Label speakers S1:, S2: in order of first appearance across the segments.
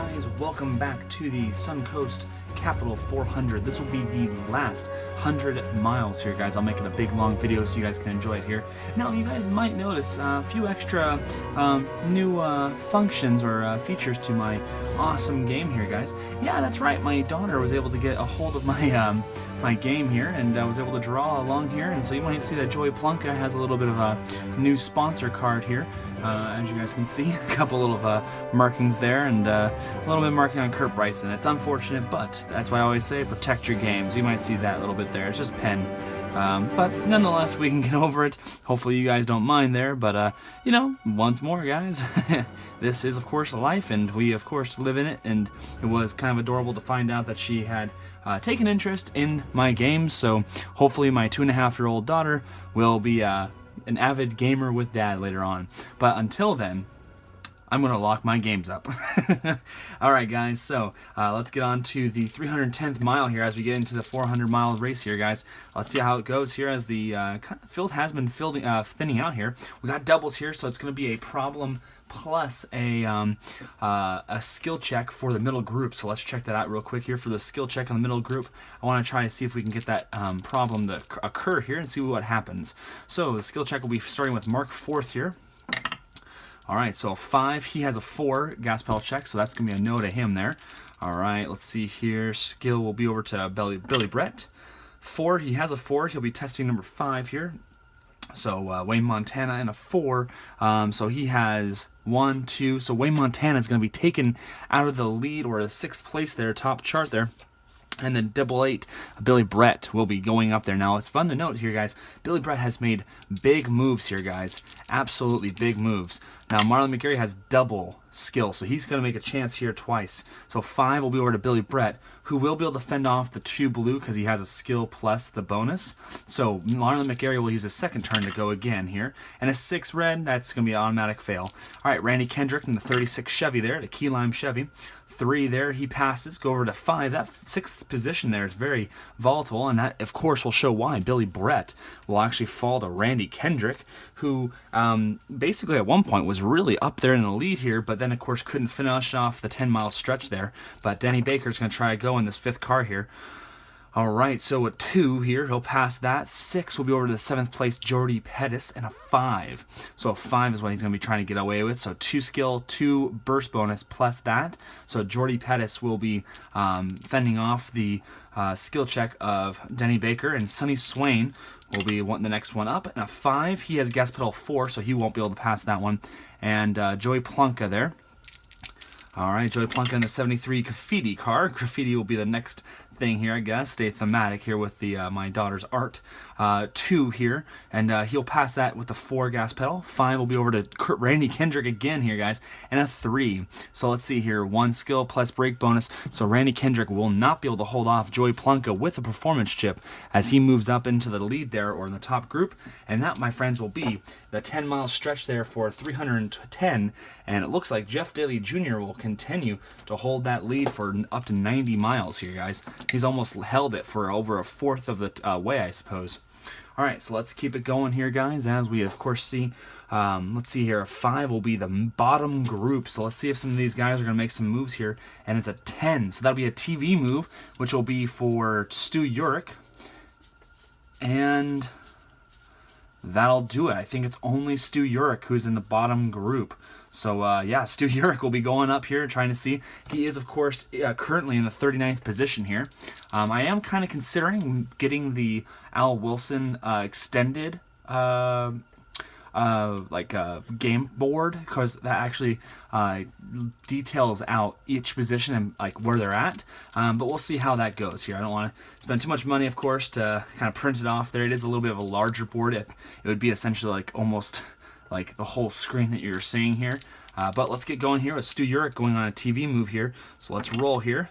S1: guys, welcome back to the Suncoast Capital 400. This will be the last 100 miles here, guys. I'll make it a big long video so you guys can enjoy it here. Now, you guys might notice a few extra new functions or features to my awesome game here, guys. Yeah, that's right, my daughter was able to get a hold of my my game here, and I was able to draw along here, and so you might see that Joey Plunka has a little bit of a new sponsor card here. As you guys can see, a couple little markings there, and a little bit of marking on Kurt Bryson. It's unfortunate, but that's why I always say protect your games. You might see that a little bit there. It's just pen. But nonetheless, we can get over it. Hopefully you guys don't mind there, but you know, once more, guys, this is of course life, and we of course live in it, and it was kind of adorable to find out that she had taken interest in my games, so hopefully my 2.5-year-old daughter will be an avid gamer with dad later on. But until then, I'm going to lock my games up. Alright guys, so let's get on to the 310th mile here as we get into the 400-mile race here, guys. Let's see how it goes here as the field has been thinning out here. We got doubles here, so it's going to be a problem plus a skill check for the middle group. So let's check that out real quick here. For the skill check on the middle group, I want to try to see if we can get that problem to occur here and see what happens. So the skill check will be starting with Mark 4th here. Alright, so 5, he has a 4 gas pedal check, so that's going to be a no to him there. Alright, let's see here. Skill will be over to Billy Brett. 4, he has a 4, he'll be testing number 5 here. So Wayne Montana and a 4, so he has 1, 2, so Wayne Montana is going to be taken out of the lead, or the 6th place there, top chart there. And then double 8, Billy Brett will be going up there. Now, it's fun to note here, guys, Billy Brett has made big moves here, guys. Absolutely big moves. Now, Marlon McGarry has double skill, so he's going to make a chance here twice. So 5 will be over to Billy Brett, who will be able to fend off the 2 blue because he has a skill plus the bonus. So Marlon McGarry will use his second turn to go again here. And a 6 red, that's going to be an automatic fail. All right, Randy Kendrick in the 36 Chevy there, the Key Lime Chevy. 3 there, he passes, go over to 5. That 6th position there is very volatile, and that, of course, will show why. Billy Brett will actually fall to Randy Kendrick, who basically at one point was really up there in the lead here, but then, of course, couldn't finish off the 10-mile stretch there. But Denny Baker's going to try to go in this 5th car here. All right, so a 2 here, he'll pass that. 6 will be over to the 7th place, Jordy Pettis, and a 5. So a 5 is what he's going to be trying to get away with. So 2 skill, 2 burst bonus plus that. So Jordy Pettis will be fending off the skill check of Denny Baker, and Sonny Swain will be the next one up. And a 5, he has gas pedal 4, so he won't be able to pass that one. And Joey Plunka there. All right, Joey Plunka in the 73 Graffiti car. Graffiti will be the next thing here, I guess. Stay thematic here with the my daughter's art. 2 here, and he'll pass that with the 4 gas pedal. 5 will be over to Randy Kendrick again here, guys, and a 3. So let's see here, 1 skill plus brake bonus. So Randy Kendrick will not be able to hold off Joey Plunka with a performance chip as he moves up into the lead there, or in the top group. And that, my friends, will be the 10-mile stretch there for 310. And it looks like Jeff Daly Jr. will continue to hold that lead for up to 90 miles here, guys. He's almost held it for over a 1/4 of the way, I suppose. All right, so let's keep it going here, guys, as we, of course, see. Let's see here. 5 will be the bottom group, so let's see if some of these guys are going to make some moves here. And it's a 10, so that'll be a TV move, which will be for Stu Urick. And that'll do it. I think it's only Stu Urick who's in the bottom group. So, yeah, Stu Urick will be going up here trying to see. He is, of course, currently in the 39th position here. I am kind of considering getting the Al Wilson extended game board, because that actually details out each position and like where they're at. But we'll see how that goes here. I don't want to spend too much money, of course, to kind of print it off there. It is a little bit of a larger board. It would be essentially like almost like the whole screen that you're seeing here. But let's get going here with Stu Urick going on a TV move here. So let's roll here.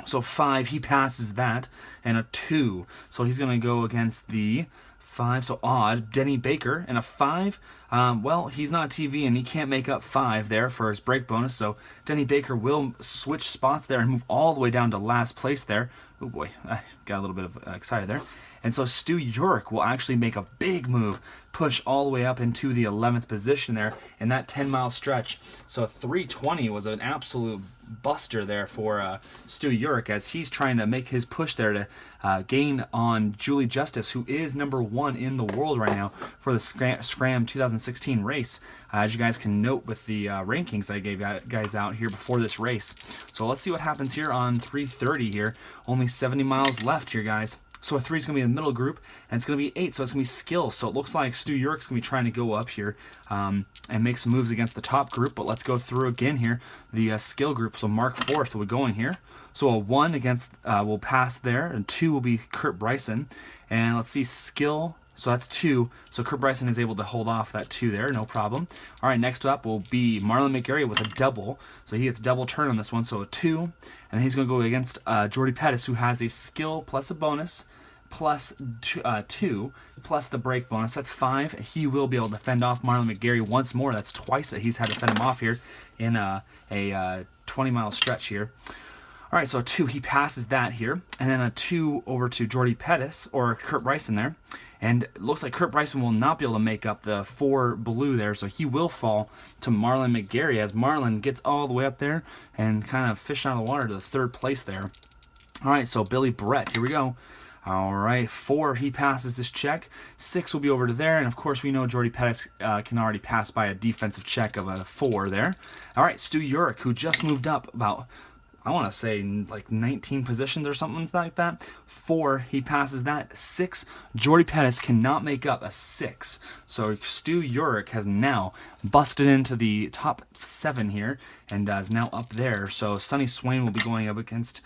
S1: So 5, he passes that, and a 2. So he's going to go against the 5, so odd. Denny Baker, and a 5. Well, he's not TV, and he can't make up 5 there for his brake bonus, so Denny Baker will switch spots there and move all the way down to last place there. Oh boy, I got a little bit of excited there. And so Stu York will actually make a big move, push all the way up into the 11th position there in that 10-mile stretch. So 3:20 was an absolute buster there for Stu York, as he's trying to make his push there to gain on Julie Justice, who is #1 in the world right now for the Scram 2016 race. As you guys can note with the rankings I gave guys out here before this race. So let's see what happens here on 3:30 here. Only 70 miles left here, guys. So a 3 is going to be the middle group, and it's going to be 8, so it's going to be skill. So it looks like Stu York's going to be trying to go up here and make some moves against the top group. But let's go through again here the skill group. So Mark 4th will be going here. So a 1 against will pass there, and 2 will be Kurt Bryson. And let's see, skill. So that's 2. So Kurt Bryson is able to hold off that 2 there, no problem. All right, next up will be Marlon McGarry with a double. So he gets double turn on this one, so a 2. And he's going to go against Jordy Pettis, who has a skill plus a bonus, plus 2, plus the break bonus. That's 5. He will be able to fend off Marlon McGarry once more. That's twice that he's had to fend him off here in a 20-mile stretch here. All right, so 2, he passes that here, and then a 2 over to Jordy Pettis, or Kurt Bryson there. And it looks like Kurt Bryson will not be able to make up the 4 blue there, so he will fall to Marlon McGarry, as Marlon gets all the way up there and kind of fish out of the water to the 3rd place there. All right, so Billy Brett, here we go. All right, 4, he passes this check. 6 will be over to there, and of course we know Jordy Pettis can already pass by a defensive check of a 4 there. All right, Stu York, who just moved up about, I want to say like 19 positions or something like that. 4, he passes that. 6, Jordy Pettis cannot make up a 6. So Stu York has now busted into the top 7 here and is now up there. So Sonny Swain will be going up against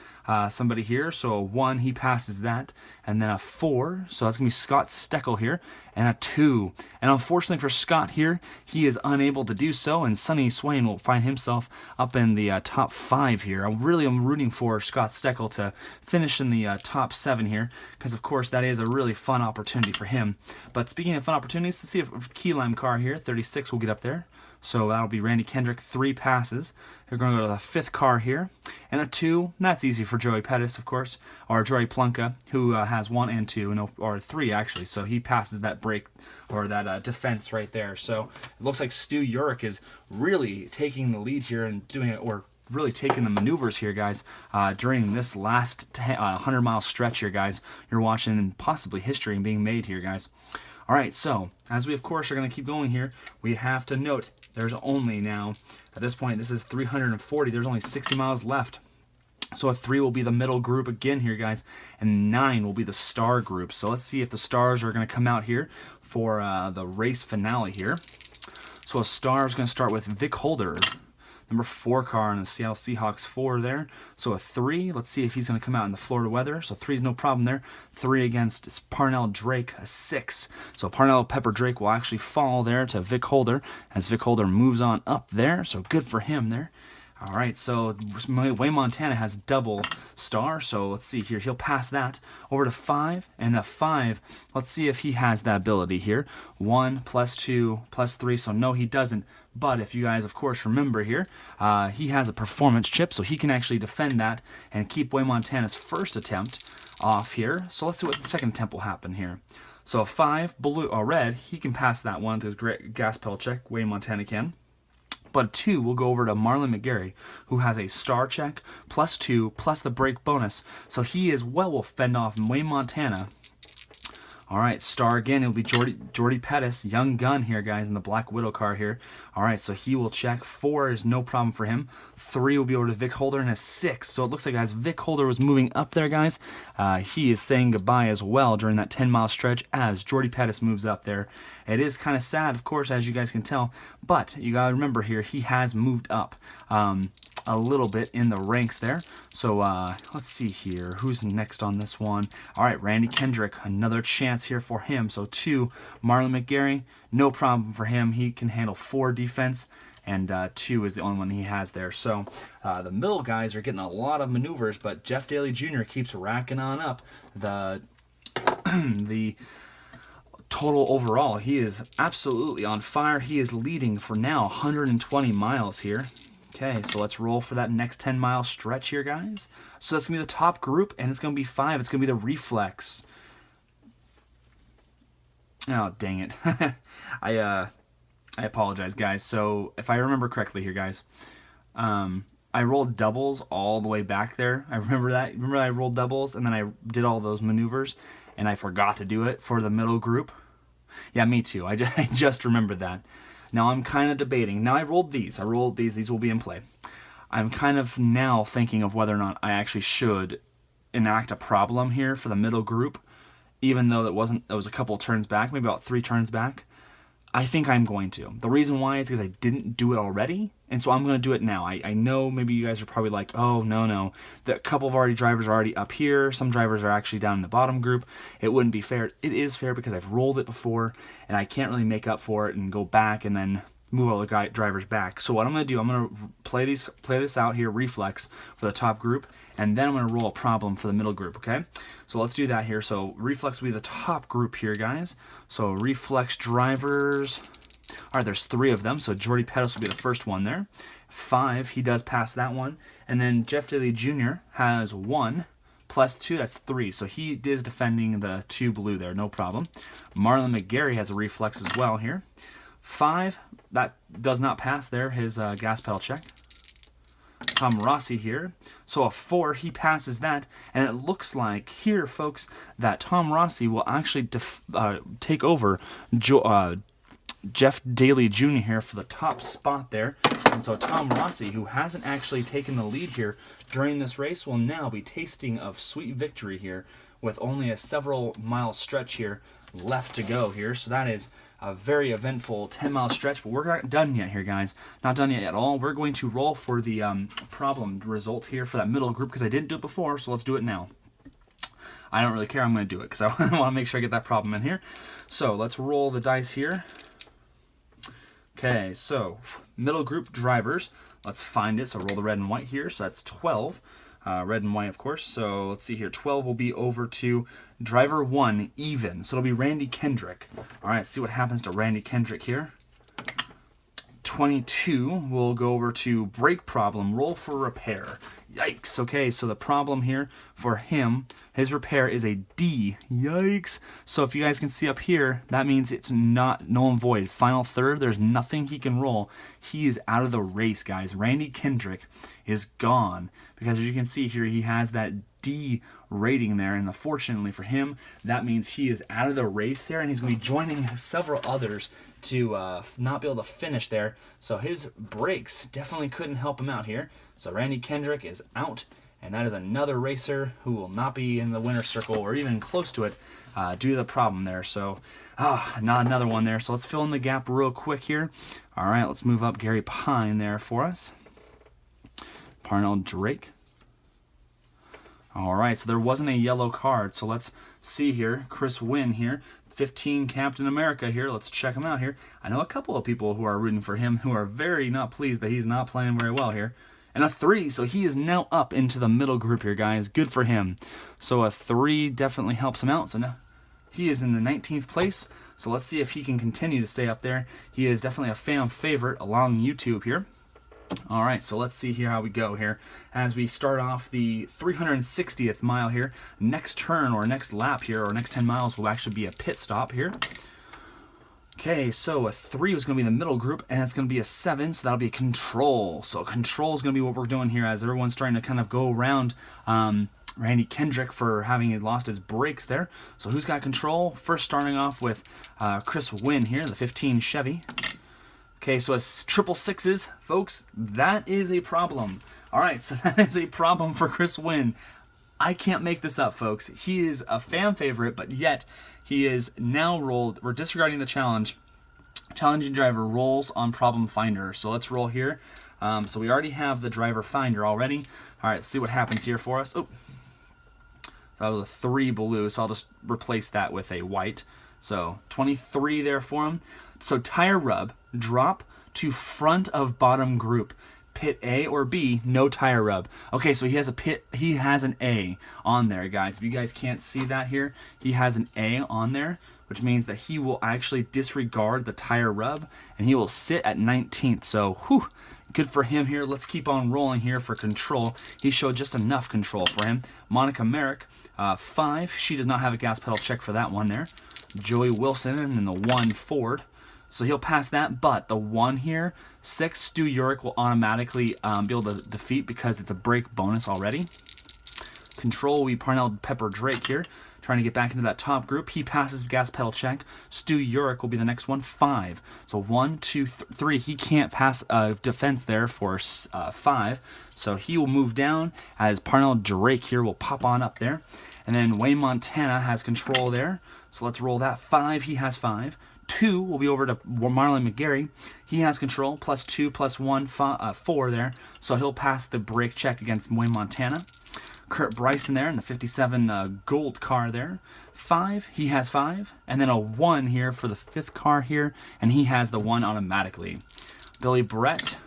S1: somebody here. So a 1, he passes that. And then a 4, so that's going to be Scott Steckel here. And a 2. And unfortunately for Scott here, he is unable to do so. And Sonny Swain will find himself up in the top 5 here. I'm rooting for Scott Steckel to finish in the top 7 here, because of course that is a really fun opportunity for him. But speaking of fun opportunities, let's see if Key Lime car here, 36 will get up there. So that'll be Randy Kendrick, 3 passes. They're going to go to the 5th car here. And a 2, that's easy for Joey Pettis, of course, or Joey Plunka, who has 1 and 2, or 3 actually. So he passes that break, or that defense right there. So it looks like Stu York is really taking the lead here and doing it, or really taking the maneuvers here, guys, during this last 100-mile stretch here, guys. You're watching possibly history being made here, guys. All right, so as we, of course, are going to keep going here, we have to note there's only now, at this point, this is 340. There's only 60 miles left. So a 3 will be the middle group again here, guys, and 9 will be the star group. So let's see if the stars are going to come out here for the race finale here. So a star is going to start with Vic Holder, number 4 car in the Seattle Seahawks 4 there. So a 3, let's see if he's going to come out in the Florida weather. So 3 is no problem there. 3 against Parnell Drake, a 6. So Parnell Pepper Drake will actually fall there to Vic Holder as Vic Holder moves on up there. So good for him there. All right, so Wayne Montana has double star, so let's see here. He'll pass that over to 5, and a 5, let's see if he has that ability here. 1 plus 2 plus 3, so no, he doesn't. But if you guys, of course, remember here, he has a performance chip, so he can actually defend that and keep Wayne Montana's first attempt off here. So let's see what the second attempt will happen here. So a 5, blue, red, he can pass that one to his gas pedal check. Wayne Montana can. But 2 will go over to Marlon McGarry, who has a star check, plus 2, plus the break bonus. So he as well will fend off Wayne Montana. All right, star again, it'll be Jordy Pettis, young gun here, guys, in the Black Widow car here. All right, so he will check. 4 is no problem for him. 3 will be over to Vic Holder, and a 6. So it looks like as Vic Holder was moving up there, guys, he is saying goodbye as well during that 10-mile stretch as Jordy Pettis moves up there. It is kind of sad, of course, as you guys can tell, but you got to remember here, he has moved up a little bit in the ranks there. So let's see here. Who's next on this one? All right, Randy Kendrick, another chance here for him. So 2, Marlon McGarry, no problem for him. He can handle 4 defense, and 2 is the only one he has there. So the middle guys are getting a lot of maneuvers, but Jeff Daly Jr. keeps racking on up the the total overall. He is absolutely on fire. He is leading for now 120 miles here. Okay, so let's roll for that next 10-mile stretch here, guys. So that's going to be the top group, and it's going to be 5. It's going to be the Reflex. Oh, dang it. I apologize, guys. So if I remember correctly here, guys, I rolled doubles all the way back there. I remember that. Remember I rolled doubles, and then I did all those maneuvers, and I forgot to do it for the middle group. Yeah, me too. I just remembered that. Now I'm kind of debating. Now I rolled these. These will be in play. I'm kind of now thinking of whether or not I actually should enact a problem here for the middle group, even though it was a couple turns back, maybe about 3 turns back. I think I'm going to. The reason why is because I didn't do it already, and so I'm going to do it now. I know maybe you guys are probably like, oh, no. The couple of drivers are already up here. Some drivers are actually down in the bottom group. It wouldn't be fair. It is fair because I've rolled it before, and I can't really make up for it and go back and then move all the drivers back. So what I'm going to do, I'm going to play this out here, Reflex, for the top group, and then I'm going to roll a problem for the middle group, okay? So let's do that here. So Reflex will be the top group here, guys. So Reflex drivers, all right, there's 3 of them, so Jordy Pettis will be the first one there. 5, he does pass that one. And then Jeff Daly Jr. has 1 plus 2, that's 3. So he is defending the 2 blue there, no problem. Marlon McGarry has a Reflex as well here. 5, that does not pass there, his gas pedal check. Tom Rossi here. So a 4, he passes that, and it looks like here, folks, that Tom Rossi will actually take over Jeff Daly Jr. here for the top spot there. And so Tom Rossi, who hasn't actually taken the lead here during this race, will now be tasting of sweet victory here with only a several-mile stretch here left to go here. So that is a very eventful 10-mile stretch, but we're not done yet here, guys. Not done yet at all. We're going to roll for the problem result here for that middle group because I didn't do it before, so let's do it now. I don't really care. I'm going to do it because I want to make sure I get that problem in here. So let's roll the dice here. Okay, so middle group drivers. Let's find it. So roll the red and white here. So that's 12. Red and white, of course. So let's see here. 12 will be over to driver 1, even. So it'll be Randy Kendrick. All right, see what happens to Randy Kendrick here. 22 will go over to brake problem, roll for repair. Yikes. Okay, so the problem here for him, his repair is a D. Yikes. So if you guys can see up here, that means it's not null and void. Final third, there's nothing he can roll. He is out of the race, guys. Randy Kendrick is gone because as you can see here, he has that D rating there, and unfortunately for him, that means he is out of the race there, and he's going to be joining several others to not be able to finish there. So his brakes definitely couldn't help him out here. So Randy Kendrick is out, and that is another racer who will not be in the winner's circle or even close to it due to the problem there. So not another one there. So let's fill in the gap real quick here. All right, let's move up Gary Pine there for us. Parnell Drake. All right, so there wasn't a yellow card. So let's see here. Chris Wynn here. 15 Captain America here. Let's check him out here. I know a couple of people who are rooting for him who are very not pleased that he's not playing very well here. And a 3, so he is now up into the middle group here, guys. Good for him. So a 3 definitely helps him out. So now he is in the 19th place. So let's see if he can continue to stay up there. He is definitely a fan favorite along YouTube here. All right, so let's see here how we go here as we start off the 360th mile here. Next turn or next lap here or next 10 miles will actually be a pit stop here. Okay, so a 3 was going to be the middle group, and it's going to be a 7, so that'll be control. So control is going to be what we're doing here as everyone's trying to kind of go around Randy Kendrick for having lost his brakes there. So who's got control? First starting off with Chris Wynn here, the 15 Chevy. Okay, so it's triple sixes, folks. That is a problem. All right, so that is a problem for Chris Wynn. I can't make this up, folks. He is a fan favorite, but yet he is now rolled. We're disregarding the challenge. Challenging driver rolls on problem finder. So let's roll here. So we already have the driver finder already. All right, let's see what happens here for us. Oh, so that was a 3 blue, so I'll just replace that with a white. So 23 there for him. So tire rub, drop to front of bottom group. Pit A or B, no tire rub. Okay, so he has an A on there, guys. If you guys can't see that here, he has an A on there, which means that he will actually disregard the tire rub, and he will sit at 19th. So, Good for him here. Let's keep on rolling here for control. He showed just enough control for him. Monica Merrick, 5. She does not have a gas pedal check for that one there. Joey Wilson and the 1 Ford. So he'll pass that, but the 1 here, 6, Stu Urick will automatically be able to defeat because it's a brake bonus already. Control will be Parnell Pepper Drake here, trying to get back into that top group. He passes gas pedal check. Stu Urick will be the next one, 5. So 1, 2, 3. He can't pass a defense there for 5. So he will move down as Parnell Drake here will pop on up there. And then Wayne Montana has control there. So let's roll that. 5, he has 5. 2 will be over to Marlon McGarry. He has control, +2, +1, 4 there. So he'll pass the brake check against Wayne Montana. Kurt Bryson there in the 57 gold car there. 5, he has 5. And then a 1 here for the 5th car here, and he has the 1 automatically. Billy Brett,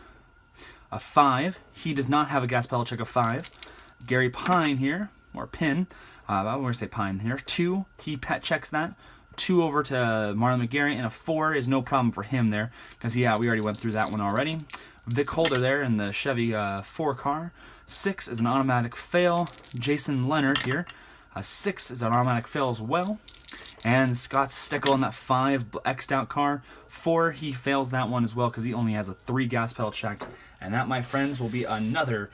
S1: a 5. He does not have a gas pedal check of 5. Gary Pine here, or Pin, I'm going to say Pine here. 2, he checks that. 2 over to Marlon McGarry, and a 4 is no problem for him there, because we already went through that one already. Vic Holder there in the Chevy 4 car. 6 is an automatic fail. Jason Leonard here. 6 is an automatic fail as well. And Scott Steckel in that 5 X'd out car. 4, he fails that one as well because he only has a 3 gas pedal check. And that, my friends, will be another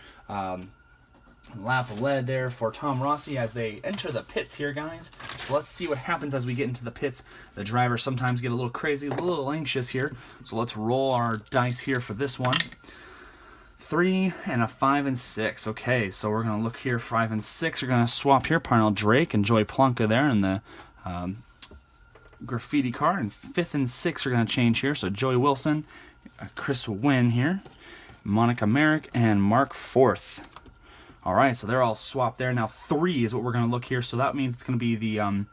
S1: lap led there for Tom Rossi as they enter the pits here, guys. So let's see what happens as we get into the pits. The drivers sometimes get a little crazy, a little anxious here. So let's roll our dice here for this one. 3 and a 5 and 6. Okay, so we're going to look here. 5 and 6 are going to swap here. Parnell Drake and Joey Plonka there in the graffiti car. And 5th and 6 are going to change here. So Joey Wilson, Chris Wynn here, Monica Merrick, and Mark 4th. All right, so they're all swapped there. Now 3 is what we're going to look here. So that means it's going to be the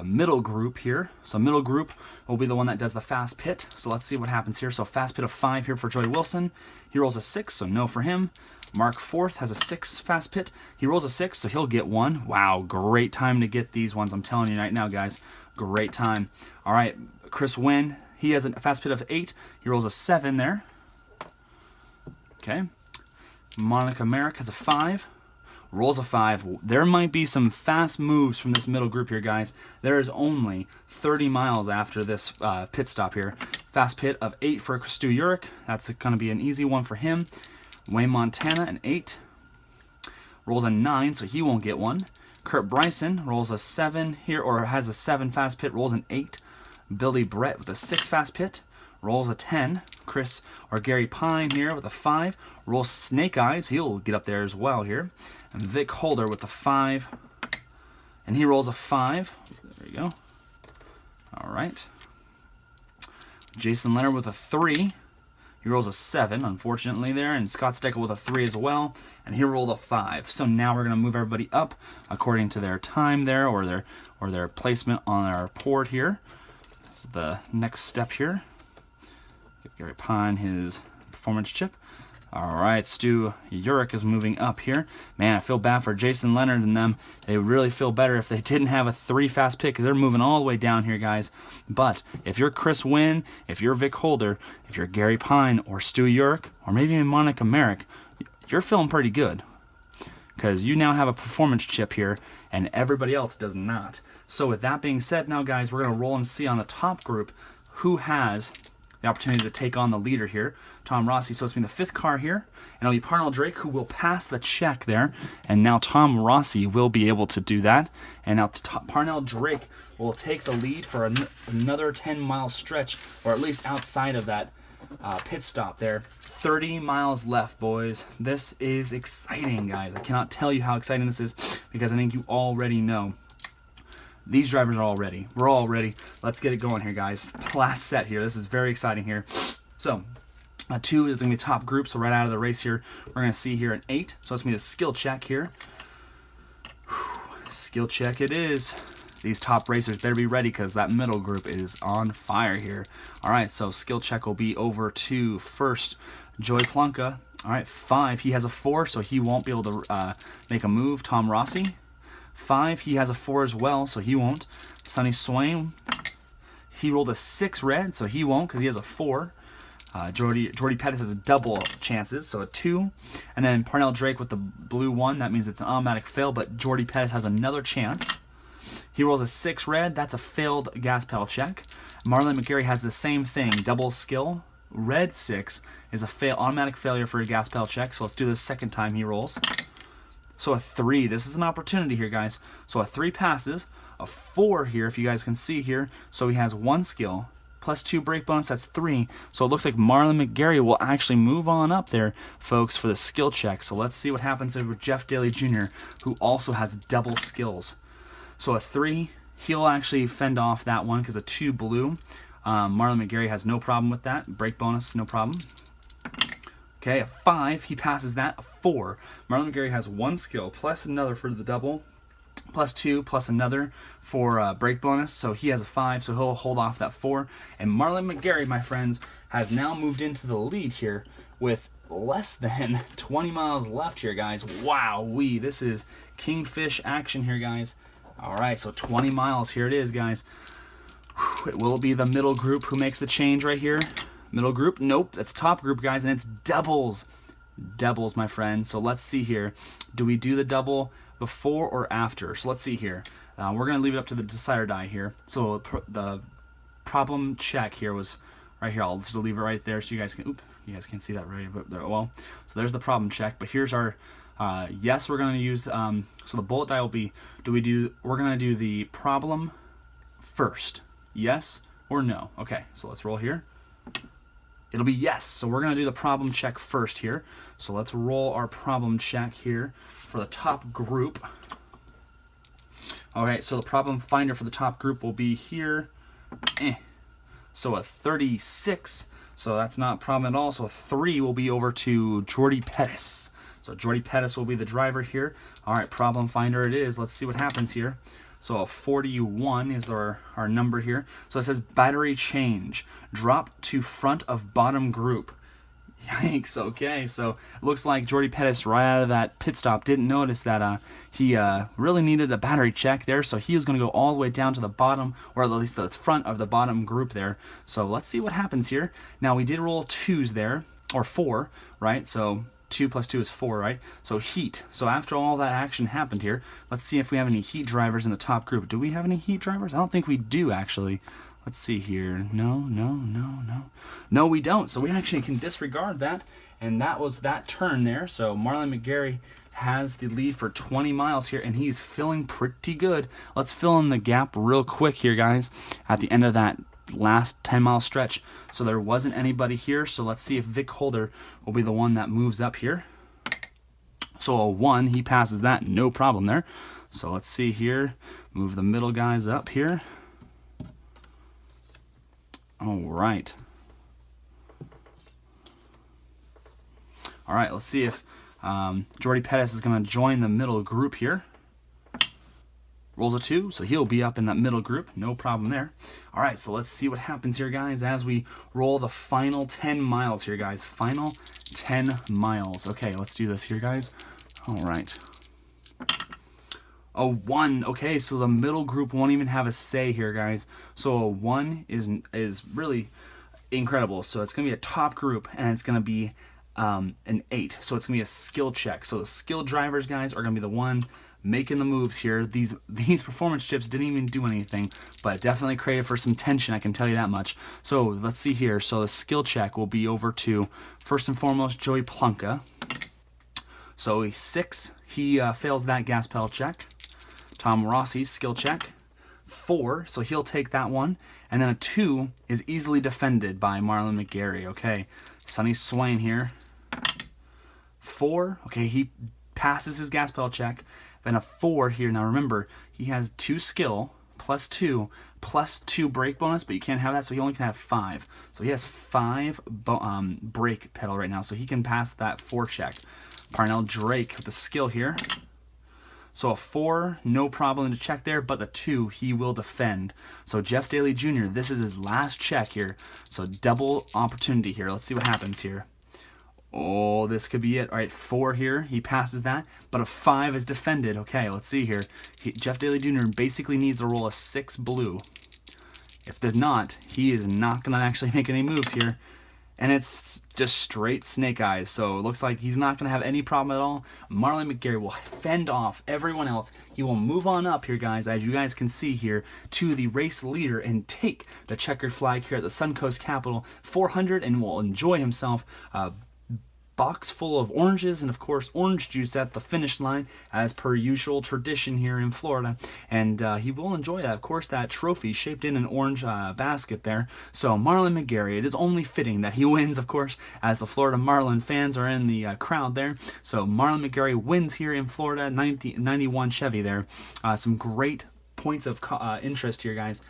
S1: middle group here. So middle group will be the one that does the fast pit. So let's see what happens here. So fast pit of 5 here for Joey Wilson. He rolls a 6, so no for him. Mark 4th has a 6 fast pit. He rolls a 6, so he'll get 1. Wow, great time to get these ones. I'm telling you right now, guys. Great time. All right, Chris Wynn, he has a fast pit of 8. He rolls a 7 there. Okay. Monica Merrick has a 5. Rolls a 5. There might be some fast moves from this middle group here, guys. There is only 30 miles after this pit stop here. Fast pit of 8 for Stu Urick. That's going to be an easy one for him. Wayne Montana, an 8. Rolls a 9, so he won't get 1. Kurt Bryson rolls a 7 here, or has a 7 fast pit, rolls an 8. Billy Brett with a 6 fast pit, rolls a 10. Gary Pine here with a 5. Rolls Snake Eyes. He'll get up there as well here. And Vic Holder with a 5. And he rolls a 5. There you go. All right. Jason Leonard with a 3. He rolls a 7, unfortunately, there. And Scott Steckel with a 3 as well. And he rolled a 5. So now we're going to move everybody up according to their time there, or their placement on our board here. This is the next step here. Give Gary Pine his performance chip. All right, Stu Urick is moving up here. Man, I feel bad for Jason Leonard and them. They would really feel better if they didn't have a 3 fast pit, because they're moving all the way down here, guys. But if you're Chris Wynn, if you're Vic Holder, if you're Gary Pine or Stu Urick, or maybe even Monica Merrick, you're feeling pretty good, because you now have a performance chip here, and everybody else does not. So with that being said, now, guys, we're going to roll and see on the top group who has the opportunity to take on the leader here, Tom Rossi. So it's going to be the 5th car here, and it'll be Parnell Drake who will pass the check there, and now Tom Rossi will be able to do that. And now Parnell Drake will take the lead for another 10-mile stretch, or at least outside of that pit stop there. 30 miles left, boys. This is exciting, guys. I cannot tell you how exciting this is, because I think you already know. These drivers are all ready. We're all ready. Let's get it going here, guys. Last set here. This is very exciting here. So, 2 is going to be top group, so right out of the race here, we're going to see here an 8. So it's going to be the skill check here. Skill check it is. These top racers better be ready, because that middle group is on fire here. All right, so skill check will be over to first Joey Plonka. All right, 5. He has a 4, so he won't be able to make a move. Tom Rossi. 5, he has a 4 as well, so he won't. Sonny Swain, he rolled a 6 red, so he won't, because he has a 4. Jordy Pettis has double chances, so a 2. And then Parnell Drake with the blue 1, that means it's an automatic fail, but Jordy Pettis has another chance. He rolls a 6 red, that's a failed gas pedal check. Marlon McGarry has the same thing, double skill. Red 6 is a automatic failure for a gas pedal check, so let's do this second time he rolls. So a 3, this is an opportunity here, guys. So a 3 passes, a 4 here, if you guys can see here, so he has 1 skill. Plus 2 break bonus, that's 3. So it looks like Marlon McGarry will actually move on up there, folks, for the skill check. So let's see what happens with Jeff Daly Jr., who also has double skills. So a 3, he'll actually fend off that one because a 2 blue. Marlon McGarry has no problem with that. Break bonus, no problem. Okay, a 5, he passes that. A 4, Marlon McGarry has 1 skill, plus another for the double. Plus 2, plus another for break bonus, so he has a 5, so he'll hold off that 4. And Marlon McGarry, my friends, has now moved into the lead here with less than 20 miles left here, guys. Wow-wee, this is kingfish action here, guys. All right, so 20 miles, here it is, guys. Whew, it will be the middle group who makes the change right here. Middle group, nope, that's top group, guys, and it's doubles. Doubles, my friend. So let's see here. Do we do the double before or after? So let's see here. We're going to leave it up to the decide or die here. So the problem check here was right here. I'll just leave it right there so you guys can, you guys can't see that right there. Well, so there's the problem check. But here's our, yes, we're going to use, so the bullet die will be, we're going to do the problem first. Yes or no? Okay, so let's roll here. It'll be yes, so we're going to do the problem check first here. So let's roll our problem check here for the top group. All right, so the problem finder for the top group will be here. So a 36, so that's not a problem at all. So a 3 will be over to Jordy Pettis. So Jordy Pettis will be the driver here. All right, problem finder it is. Let's see what happens here. So a 41 is our number here. So it says battery change. Drop to front of bottom group. Yikes, okay. So it looks like Jordy Pettis right out of that pit stop didn't notice that he really needed a battery check there. So he was going to go all the way down to the bottom, or at least the front of the bottom group there. So let's see what happens here. Now we did roll 2s there, or 4, right? So 2 plus 2 is 4, right? So heat. So after all that action happened here, let's see if we have any heat drivers in the top group. Do we have any heat drivers? I don't think we do, actually. Let's see here. No, we don't. So we actually can disregard that. And that was that turn there. So Marlon McGarry has the lead for 20 miles here, and he's feeling pretty good. Let's fill in the gap real quick here, guys, at the end of that last 10-mile stretch. So there wasn't anybody here, so let's see if Vic Holder will be the one that moves up here. So a 1, he passes that, no problem there. So let's see here, move the middle guys up here. All right, let's see if Jordy Pettis is going to join the middle group here. Rolls a 2, so he'll be up in that middle group. No problem there. All right, so let's see what happens here, guys, as we roll the final 10 miles here, guys. Final 10 miles. Okay, let's do this here, guys. All right. A 1. Okay, so the middle group won't even have a say here, guys. So a 1 is really incredible. So it's going to be a top group, and it's going to be an 8. So it's going to be a skill check. So the skill drivers, guys, are going to be the one making the moves here. These performance chips didn't even do anything, but definitely created for some tension, I can tell you that much. So let's see here. So the skill check will be over to, first and foremost, Joey Plunka. So a 6, he fails that gas pedal check. Tom Rossi's skill check. 4, so he'll take that one. And then a 2 is easily defended by Marlon McGarry. Okay, Sonny Swain here. 4, okay, he passes his gas pedal check. Then a 4 here. Now remember, he has 2 skill, plus 2 brake bonus, but you can't have that, so he only can have 5. So he has 5 brake pedal right now, so he can pass that 4 check. Parnell Drake with the skill here. So a 4, no problem to check there, but the 2, he will defend. So Jeff Daly Jr., this is his last check here. So double opportunity here. Let's see what happens here. Oh, this could be it. All right, 4 here. He passes that, but a 5 is defended. Okay, let's see here. Jeff Daly Jr. basically needs to roll a 6 blue. If there's not, he is not going to actually make any moves here. and it's just straight snake eyes. So it looks like he's not going to have any problem at all. Marlon McGarry will fend off everyone else. He will move on up here, guys, as you guys can see here, to the race leader and take the checkered flag here at the Suncoast Capital 400, and will enjoy himself box full of oranges and of course orange juice at the finish line, as per usual tradition here in Florida. And he will enjoy that, of course, that trophy shaped in an orange basket there. So Marlon McGarry, it is only fitting that he wins, of course, as the Florida Marlin fans are in the crowd there. So Marlon McGarry wins here in Florida, 91 Chevy there. Some great points of interest here, guys.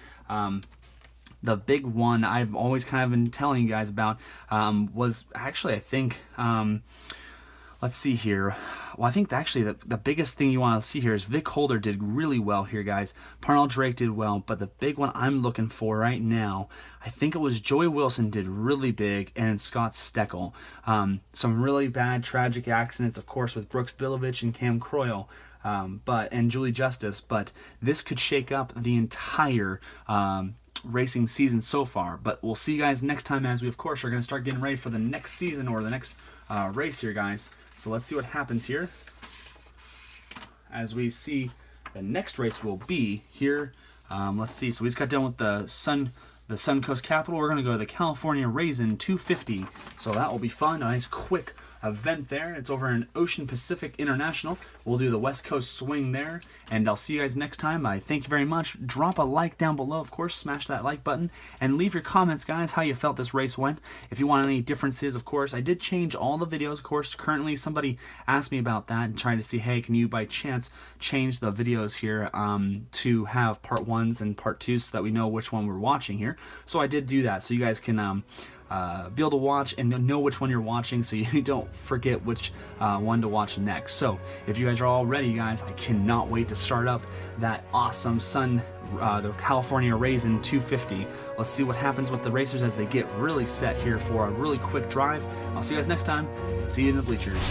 S1: The big one I've always kind of been telling you guys about was actually, I think, let's see here. Well, I think actually the biggest thing you want to see here is Vic Holder did really well here, guys. Parnell Drake did well, but the big one I'm looking for right now, I think it was Joey Wilson did really big, and Scott Steckel. Some really bad, tragic accidents, of course, with Brooks Bilovich and Cam Croyle. And Julie Justice, but this could shake up the entire racing season so far. But we'll see you guys next time, as we of course are going to start getting ready for the next season, or the next race here, guys. So let's see what happens here as we see the next race will be here. Let's see, so we just got done with the Suncoast Capital. We're going to go to the California Racin 250, so that will be fun. A nice quick event there. It's over in Ocean Pacific International. We'll do the West Coast swing there, and I'll see you guys next time. I thank you very much. Drop a like down below, of course, smash that like button, and leave your comments, guys, how you felt this race went. If you want any differences, of course, I did change all the videos, of course. Currently, somebody asked me about that and trying to see, hey, can you by chance change the videos here to have part 1s and part 2s so that we know which one we're watching here. So I did do that, so you guys can be able to watch and know which one you're watching, so you don't forget which one to watch next. So if you guys are all ready, guys, I cannot wait to start up that awesome the California Racin 250. Let's see what happens with the racers as they get really set here for a really quick drive. I'll see you guys next time. See you in the bleachers.